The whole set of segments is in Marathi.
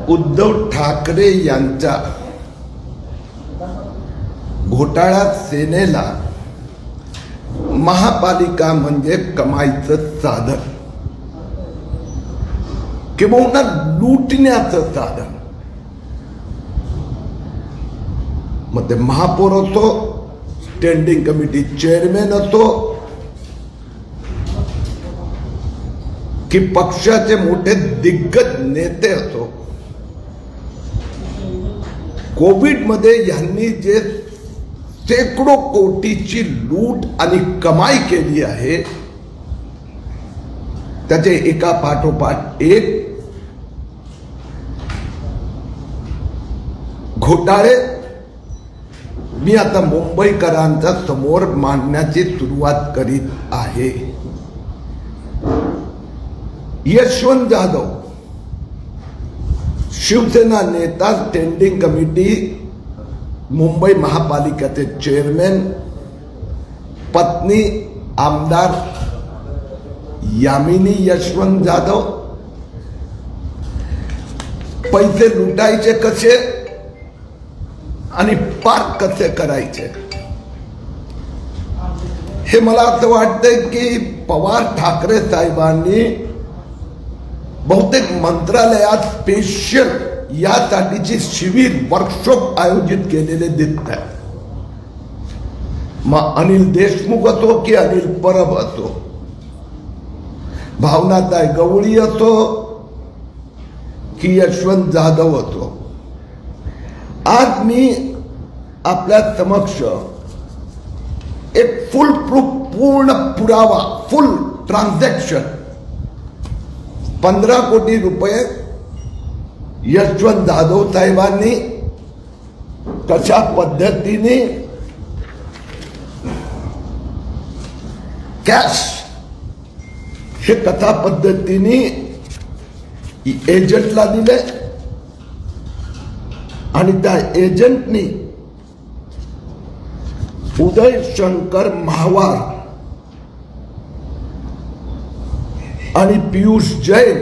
उद्धव ठाकरे यांच्या घोटाळा सेनेला महापालिका म्हणजे कमाईचं साधन किंवा लुटण्याचं साधन. मग ते महापौर असो, स्टँडिंग कमिटी चेअरमॅन असो की पक्षाचे मोठे दिग्गज नेते असो, कोविड मध्ये यांनी जे शेकडो कोटीची लूट आणि कमाई केली आहे त्याचे एका पाठोपाठ एक घोटाळे मी आता मुंबईकरांच्या समोर मांडण्याची सुरुवात करीत आहे. यशवंत जाधव शिवसेना नेता, स्टँडिंग कमिटी मुंबई महापालिकेचे चेअरमॅन, पत्नी आमदार यामिनी यशवंत जाधव. पैसे लुटायचे कसे आणि पार कसे करायचे हे मला असं वाटतंय की पवार ठाकरे साहेबांनी बहुतेक मंत्रालयात स्पेशल यासाठीची शिबिर, वर्कशॉप आयोजित केलेले दिसत आहे. मग अनिल देशमुख असो की अनिल परब असो, भावनाताई गवळी असो की यशवंत जाधव असो, आज मी आपल्या समक्ष एक फुल प्रूफ, पूर्ण पुरावा, फुल ट्रान्झॅक्शन 15 कोटी रुपये यशवंत जाधव साहेबांनी कशा पद्धतीने कॅश हे कथा पद्धतीने एजंटला दिले आणि त्या एजंटनी उदय शंकर महावार आणि पियुष जैन.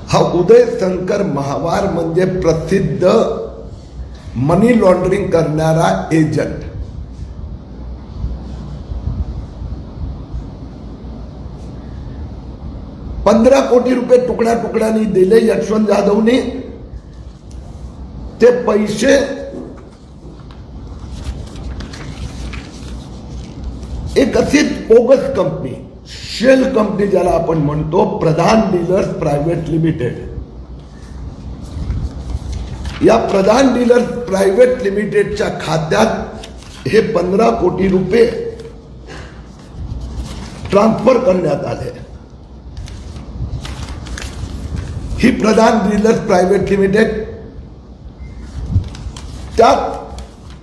हा उदय शंकर महावार म्हणजे प्रसिद्ध मनी लॉन्ड्रिंग करणारा एजंट. ₹15 कोटी तुकड्या तुकड्याने दिले यशवंत जाधवने. ते पैसे एक अशी बोगस कंपनी, शेल कंपनी ज्याला आपण म्हणतो, प्रधान डीलर्स प्रायव्हेट लिमिटेड, या प्रधान डीलर्स प्रायव्हेट लिमिटेडच्या खात्यात हे 15 कोटी रुपये ट्रान्सफर करण्यात आले. ही प्रधान डीलर्स प्रायव्हेट लिमिटेड, त्यात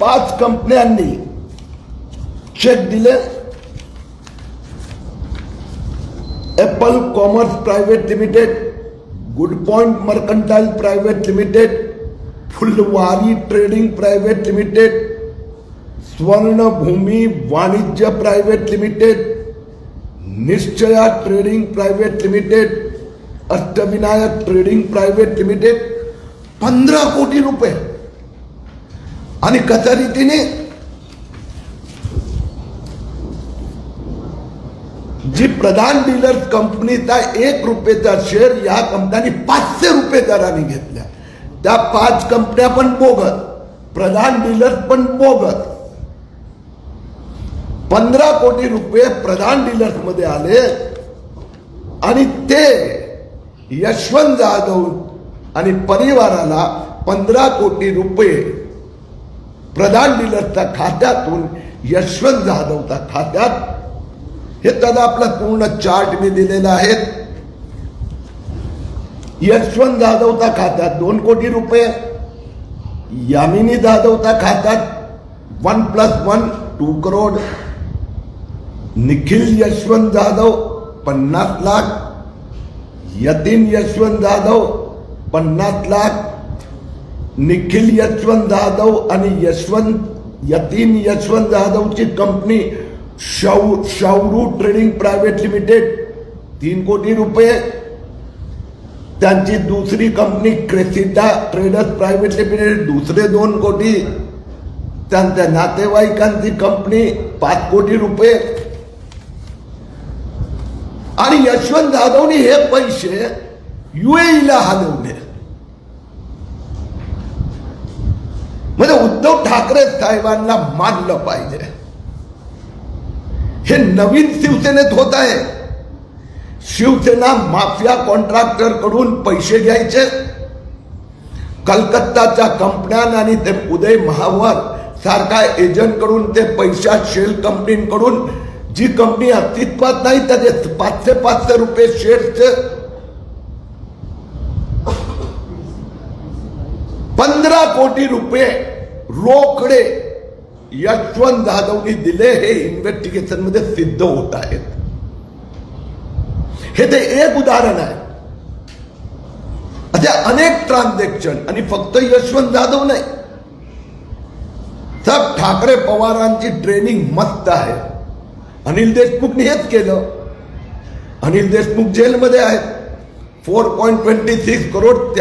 5 कंपन्यांनी चेक दिले. Apple commerce private limited, good point mercantile private limited, Phulwari trading private limited, Swarnabhoomi Vanijya private limited, Nishchaya trading private limited, Ashtavinayak trading private limited. 15 कोटी रुपये. आणि कशा रीतीने जी प्रधान डीलर्स कंपनीचा ₹1 शेअर या कंपन्यांनी ₹500 दराने घेतल्या. त्या 5 कंपन्या पण बोगस, प्रधान डीलर्स पण बोगस. 15 कोटी रुपये प्रधान डीलर्स मध्ये आले आणि ते यशवंत जाधव आणि परिवाराला 15 कोटी रुपये प्रधान डीलरच्या खात्यातून यशवंत जाधवच्या खात्यात. हे त्याचा आपला पूर्ण चार्ट मी दिलेला आहे. यशवंत जाधवच्या खात्यात 2 कोटी रुपये, यामिनी जाधवच्या खात्यात 1+1 2 करोड, निखिल यशवंत जाधव 50 लाख, यतीन यशवंत जाधव 50 लाख. निखिल यशवंत जाधव आणि यतीन यशवंत जाधवची company Shavru trading private limited 3 कोटी रुपये. त्यांची दुसरी company Crescita traders private limited दुसरे 2 कोटी, त्यांच्या नातेवाईकांची कंपनी 5 कोटी रुपये. आणि यशवंत जाधवनी हे पैसे UAEला हलवले. म्हणजे उद्धव ठाकरे साहेबांना मानलं पाहिजे. हे नवीन शिवसेनेत होत आहे. शिवसेना माफिया कॉन्ट्रॅक्टर कडून पैसे घ्यायचे, कलकत्ताच्या कंपन्या आणि ते उदय महावर सारखा एजंट कडून ते पैसा शेल कंपनीकडून, जी कंपनी अस्तित्वात नाही त्याचे 500 रुपये शेअरचे 15 कोटी रुपये रोकडे यशवंत जाधवनी दिले. हे इन्व्हेस्टिगेशन मध्ये सिद्ध होत आहेत. हे ते एक उदाहरण आहे. अशा अनेक ट्रान्झॅक्शन. आणि फक्त यशवंत जाधव नाही, सब ठाकरे पवारांची ट्रेनिंग मस्त आहे. अनिल देशमुखने हेच केलं. अनिल देशमुख जेलमध्ये आहेत. 4.26 करोड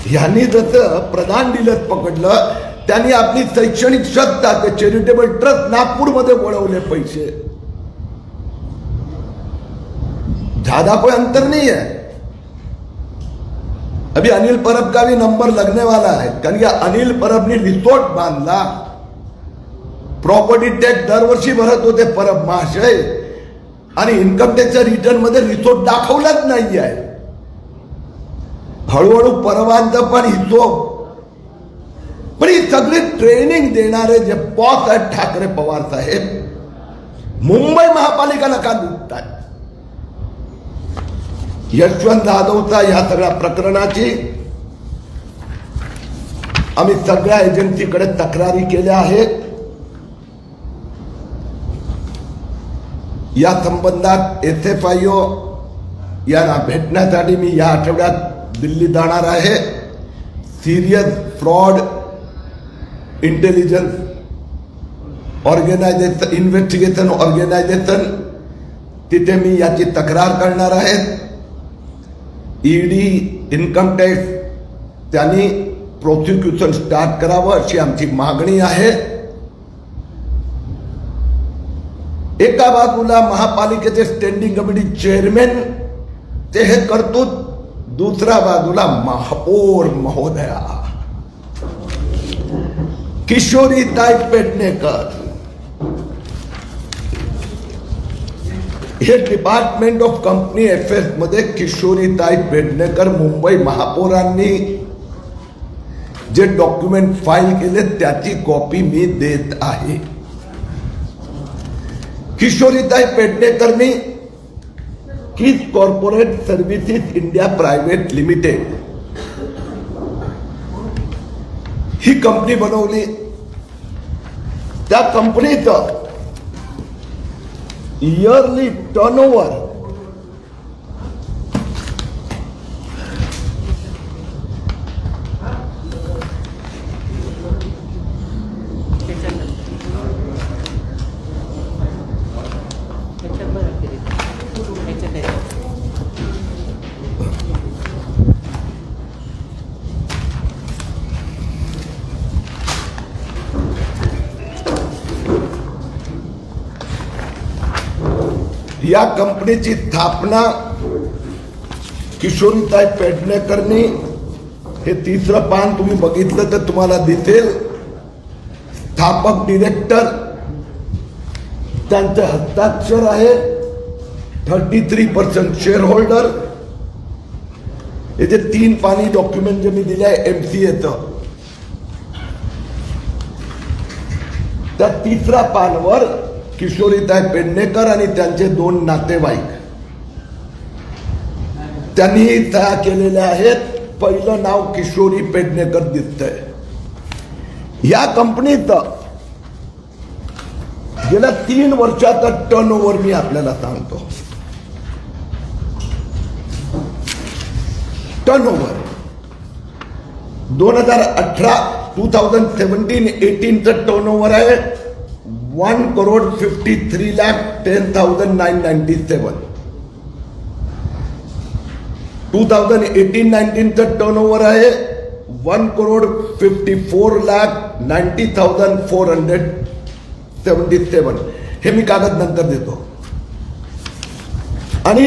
यांनी जसं प्रधान डीलर पकडलं, त्यांनी आपली शैक्षणिक संस्था ते चॅरिटेबल ट्रस्ट नागपूरमध्ये वळवले पैसे. ज्यादा कोई अंतर नहीं है. अभी अनिल परब का भी नंबर लगने वाला है, कारण की अनिल परबनी रिसोर्ट बांधला. प्रॉपर्टी टॅक्स दरवर्षी भरत होते परब महाशय, आणि इन्कम टॅक्सच्या रिटर्न मध्ये रिसोर्ट दाखवलाच नाही आहे. हळूहळू परवांचं पण हिशोब. पण ही सगळी ट्रेनिंग देणारे जे बॉस आहेत ठाकरे पवार साहेब, मुंबई महापालिकाला का लुटतात? यशवंत जाधवचा या सगळ्या प्रकरणाची आम्ही सगळ्या एजन्सीकडे तक्रारी केल्या आहेत. या संबंधात SFIO यांना भेटण्यासाठी मी या आठवड्यात दिल्ली जाणार आहे. Serious fraud intelligence organisation investigation organisation तिथे मी याची तक्रार करणार आहे. ED इन्कम टॅक्स त्यांनी प्रोसिक्युशन स्टार्ट करावं अशी आमची मागणी आहे. एका बाजूला महापालिकेचे स्टँडिंग कमिटी चेअरमॅन ते हे करतोत, दुसऱ्या बाजूला महापौर महोदया किशोरीताई पेडणेकर हे डिपार्टमेंट ऑफ कंपनी अफेअर्स मध्ये किशोरीताई पेडणेकर मुंबई महापौरांनी जे डॉक्युमेंट फाईल केले त्याची कॉपी मी देत आहे. किशोरीताई पेडणेकरनी Kiss corporate services India private limited ही कंपनी बनवली. त्या कंपनीचं इयरली टर्नओव्हर या कंपनीची स्थापना किशोरीताई पेडणेकरनी, हे तिसरं पान तुम्ही बघितलं तर तुम्हाला दिसेल. स्थापक डिरेक्टर त्यांचं हस्ताक्षर आहे. 33% शेअर होल्डर. याचे 3 पानी डॉक्युमेंट जे मी दिले आहे MCAचं, त्या तिसऱ्या पानवर किशोरीताई पेडणेकर आणि त्यांचे 2 नातेवाईक त्यांनी तयार केलेले आहेत. पहिलं नाव किशोरी पेडणेकर दिसतंय. या कंपनीचं गेल्या 3 वर्षाचा टर्नओव्हर मी आपल्याला सांगतो. टर्नओव्हर 2017-18 चं टर्नओव्हर आहे 1,53,10,997. 2018-19चं टर्नओव्हर आहे 1,54,90,477. हे मी कागद नंतर देतो. आणि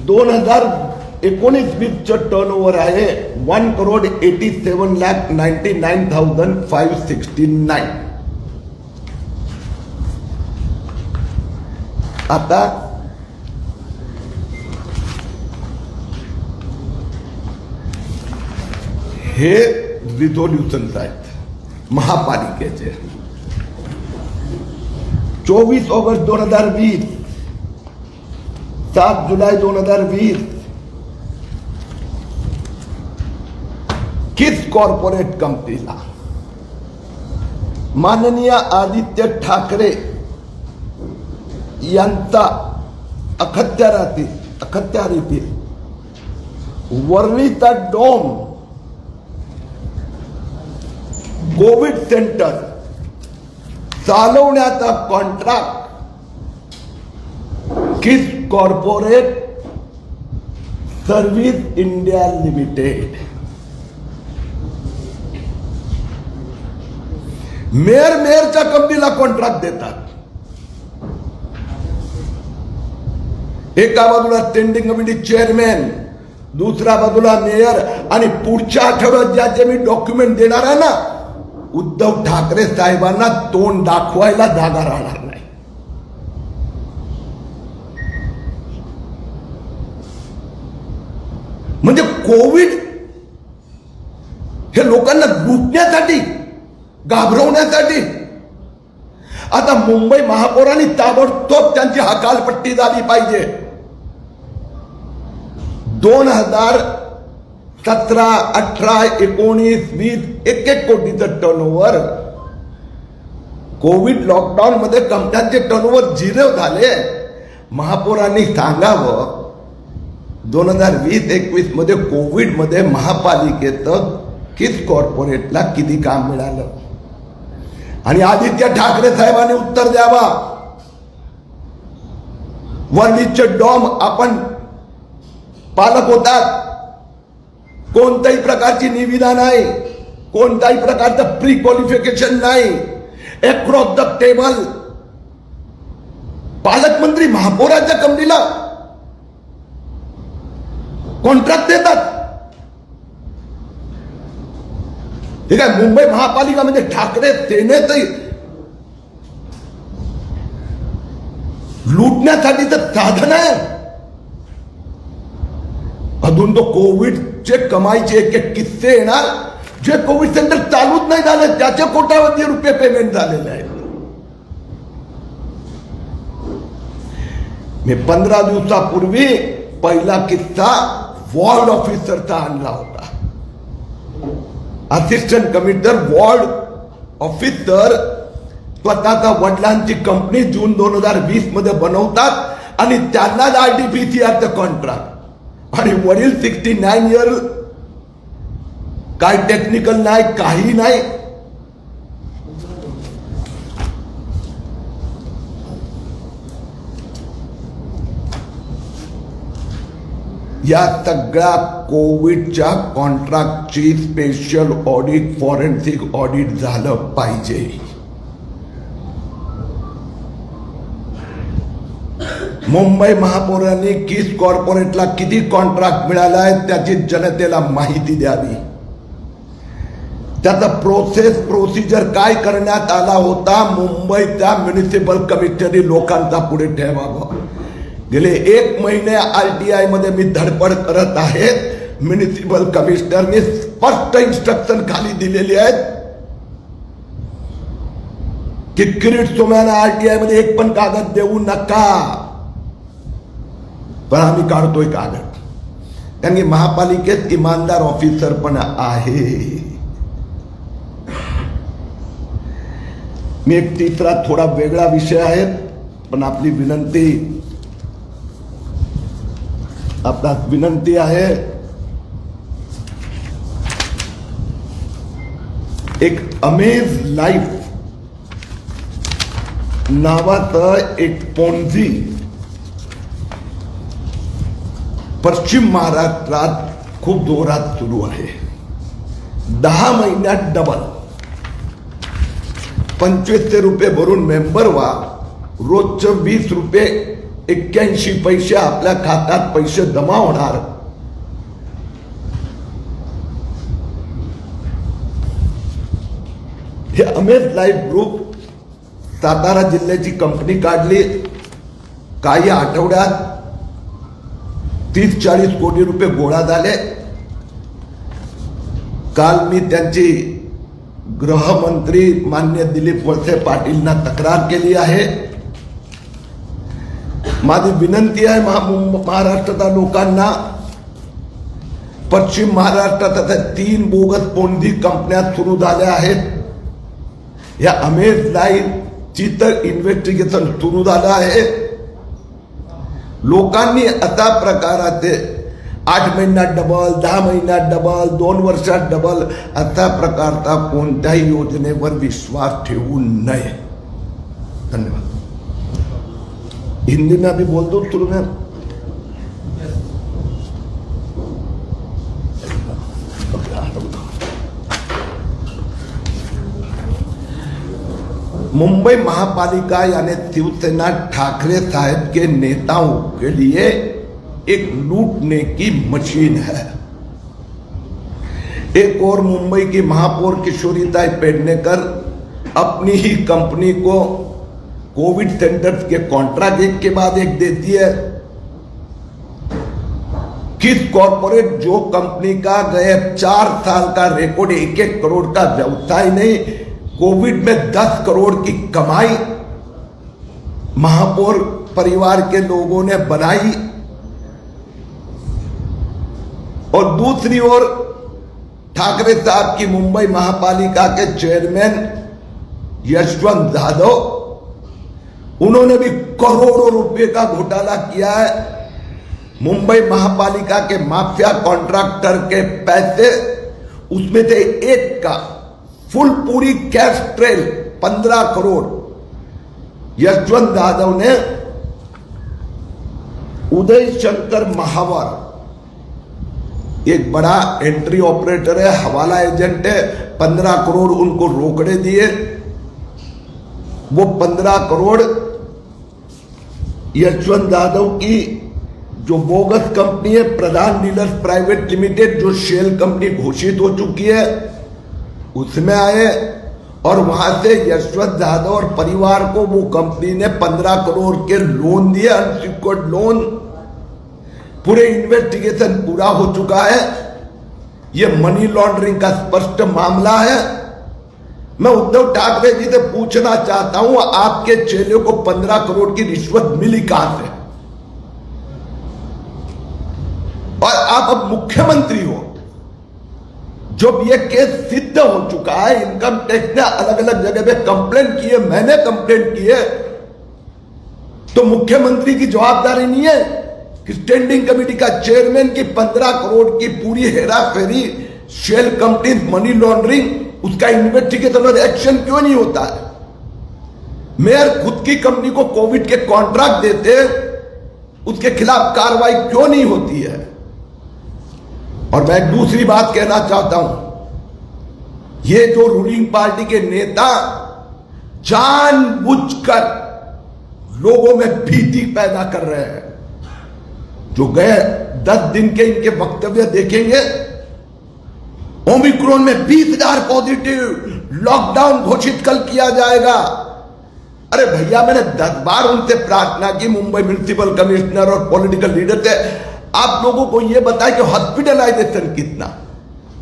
2019-20चं टर्नओव्हर आहे 1,87,99,569. आता हे रिझोल्युशन्स आहेत महापालिकेचे. 24 ऑगस्ट 2020, 7 जुलै 2020, किस कॉर्पोरेट कंपनीला माननीय आदित्य ठाकरे यांचा अखत्यारीतील वर्लीचा डोम कोविड सेंटर चालवण्याचा कॉन्ट्रॅक्ट किस कॉर्पोरेट सर्व्हिस इंडिया लिमिटेड मेयरच्या कंपनीला कॉन्ट्रॅक्ट देतात. एका बाजूला स्टँडिंग कमिटी चेअरमॅन, दुसऱ्या बाजूला मेयर, आणि पुढच्या आठवड्यात ज्याचे मी डॉक्युमेंट देणार आहे ना, उद्धव ठाकरे साहेबांना तोंड दाखवायला जागा राहणार नाही. म्हणजे कोविड हे लोकांना लुटण्यासाठी, घाबरवण्यासाठी. आता मुंबई महापौरांनी ताबडतोब त्यांची हकालपट्टी झाली पाहिजे. 2017, 18, 19, 20 1 कोटीचं टर्नओव्हर. कोविड लॉकडाऊन मध्ये कंपन्यांचे टर्नओव्हर 0 झाले. महापौरांनी सांगावं 2020-21 मध्ये कोविड मध्ये महापालिकेचं किस कॉर्पोरेटला किती काम मिळालं, आणि आदित्य ठाकरे साहेबांनी उत्तर द्यावा. वर्लीचे डॉम आपण पालक होतात, कोणत्याही प्रकारची निविदा नाही, कोणत्याही प्रकारचं प्री क्वालिफिकेशन नाही. अक्रॉस द टेबल पालकमंत्री महापौराच्या कंपनीला कॉन्ट्रॅक्ट देतात. ठीक आहे, मुंबई महापालिका म्हणजे ठाकरे सेनेचंही लुटण्यासाठीचं साधन आहे. अजून तो कोविडचे कमाईचे एक किस्से येणार. जे कोविड सेंटर चालूच नाही झाले त्याचे कोट्यावधी रुपये पेमेंट झालेले आहेत. मी 15 दिवसापूर्वी पहिला किस्सा वॉर्ड ऑफिसरचा आणला होता. असिस्टंट कमिशनर वॉर्ड ऑफिसर स्वतःचा वडिलांची कंपनी जून 2020 मध्ये बनवतात आणि त्यांना RT-PCRचं कॉन्ट्रॅक्ट. आणि वडील 69 इयर, काय टेक्निकल नाही, काही नाही. या सगळ्या कोविडच्या कॉन्ट्रॅक्टची स्पेशल ऑडिट, फॉरेन्सिक ऑडिट झालं पाहिजे. मुंबई महापौरांनी किस कॉर्पोरेटला किती कॉन्ट्रॅक्ट मिळालाय त्याची जनतेला माहिती द्यावी. त्याचा प्रोसिजर काय करण्यात आला होता मुंबईच्या म्युनिसिपल कमिशनरनी लोकांचा पुढे ठेवावं. गेले 1 महिने RTI मध्ये मी धडपड करत आहे. म्युनिसिपल कमिशनरने स्पष्ट इन्स्ट्रक्शन खाली दिलेली आहेत की किरीट सोमयाना RTI मध्ये एक पण कागद देऊ नका. पण आम्ही काढतोय कागद, कारण की महापालिकेत इमानदार ऑफिसर पण आहे. मी एक तिसरा थोडा वेगळा विषय आहे, पण आपली विनंती आहे. एक अमेज लाईफ नावाचं एक पोन्झी पश्चिम महाराष्ट्रात खूप जोरात सुरू आहे. 10 महिन्यात डबल. 2500 रुपये भरून मेंबर व्हा. रोजचं 20 रुपये 81 पैसे आपल्या खात्यात पैसे जमा होणार. हे अमेज लाईफ ग्रुप सातारा जिल्ह्याची कंपनी काढली. काही आठवड्यात 30-40 कोटी रुपये गोळा झाले. काल मी त्यांची गृहमंत्री मान्य दिलीप वळसे पाटीलना तक्रार केली आहे. माझी विनंती आहे महाराष्ट्राच्या लोकांना, पश्चिम महाराष्ट्रात आता 3 बोगस पोंडी कंपन्या सुरू झाल्या आहेत. या अमेज लाईफची तर इन्व्हेस्टिगेशन सुरू झालं आहे. लोकांनी अशा प्रकाराचे 8 महिन्यात डबल, 10 महिन्यात डबल, 2 वर्षात डबल अशा प्रकारचा कोणत्याही योजनेवर विश्वास ठेवू नये. धन्यवाद. हिंदी में अभी बोल दो शुरू में. मुंबई महापालिका यानी शिवसेना ठाकरे साहब के नेताओं के लिए एक लूटने की मशीन है. एक और मुंबई की महापौर किशोरीताई पेडनेकर अपनी ही कंपनी को कोविड सेंटर्स के कॉन्ट्रैक्ट एक के बाद एक देती है. किस कॉर्पोरेट जो कंपनी का गए 4 साल का रिकॉर्ड 1-1 करोड़ का व्यवसाय नहीं, कोविड में 10 करोड़ की कमाई महापौर परिवार के लोगों ने बनाई. और दूसरी ओर ठाकरे साहब की मुंबई महापालिका के चेयरमैन यशवंत जाधव, उन्होंने भी करोड़ों रुपए का घोटाला किया है. मुंबई महापालिका के माफिया कॉन्ट्रैक्टर के पैसे, उसमें से एक का फुल पूरी कैश ट्रेल 15 करोड़ यशवंत यादव ने उदय शंकर महावर, एक बड़ा एंट्री ऑपरेटर है, हवाला एजेंट है, 15 करोड़ उनको रोकड़े दिए. वो 15 करोड़ यशवंत यादव की जो बोगस कंपनी है प्रधान डीलर्स प्राइवेट लिमिटेड, जो शेल कंपनी घोषित हो चुकी है, उसमें आए. और वहां से यशवंत यादव और परिवार को वो कंपनी ने 15 करोड़ के लोन दिए, अनसिक्योर्ड लोन. पूरे इन्वेस्टिगेशन पूरा हो चुका है. ये मनी लॉन्ड्रिंग का स्पष्ट मामला है. मैं उद्धव ठाकरे जी से पूछना चाहता हूं, आपके चेले को 15 करोड़ की रिश्वत मिली कहां से? और आप अब मुख्यमंत्री हो. जब ये केस सिद्ध हो चुका है, इनकम टैक्स ने अलग अलग जगह पे कंप्लेंट की है, मैंने कंप्लेंट की है, तो मुख्यमंत्री की जवाबदारी नहीं है कि स्टैंडिंग कमेटी का चेयरमैन की 15 करोड़ की पूरी हेरा फेरी, शेल कंपनी, मनी लॉन्ड्रिंग, उसका इन्वेस्टिगेशन और एक्शन क्यों नहीं होता है? मेयर खुद की कंपनी को कोविड के कॉन्ट्रैक्ट देते, उसके खिलाफ कार्रवाई क्यों नहीं होती है? और मैं दूसरी बात कहना चाहता हूं, ये जो रूलिंग पार्टी के नेता जानबूझकर लोगों में भीति पैदा कर रहे हैं. जो गए 10 दिन के इनके वक्तव्य देखेंगे, ओमिक्रॉन में 20,000 पॉजिटिव, लॉकडाउन घोषित कल किया जाएगा. अरे भैया, मैंने 10 बार उनसे प्रार्थना की, मुंबई म्युनिसिपल कमिश्नर और पॉलिटिकल लीडर से, आप लोगों को यह बताएं कि हॉस्पिटलाइजेशन कितना,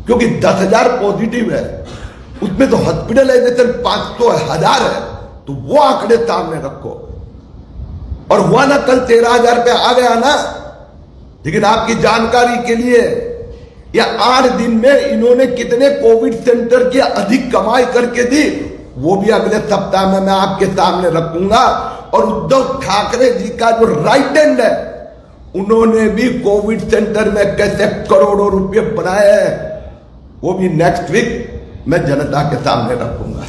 क्योंकि 10,000 पॉजिटिव है, उसमें तो हॉस्पिटलाइजेशन 500,000 है, तो वो आंकड़े सामने रखो. और हुआ ना कल 13,000 पे आ गया ना. लेकिन आपकी जानकारी के लिए, या 8 दिन में इन्होंने कितने कोविड सेंटर की अधिक कमाई करके दी, वो भी अगले सप्ताह में मैं आपके सामने रखूंगा. और उद्धव ठाकरे जी का जो राइट हैंड है, उन्होंने भी कोविड सेंटर में कैसे करोड़ों रुपए बनाए हैं, वो भी नेक्स्ट वीक मैं जनता के सामने रखूंगा.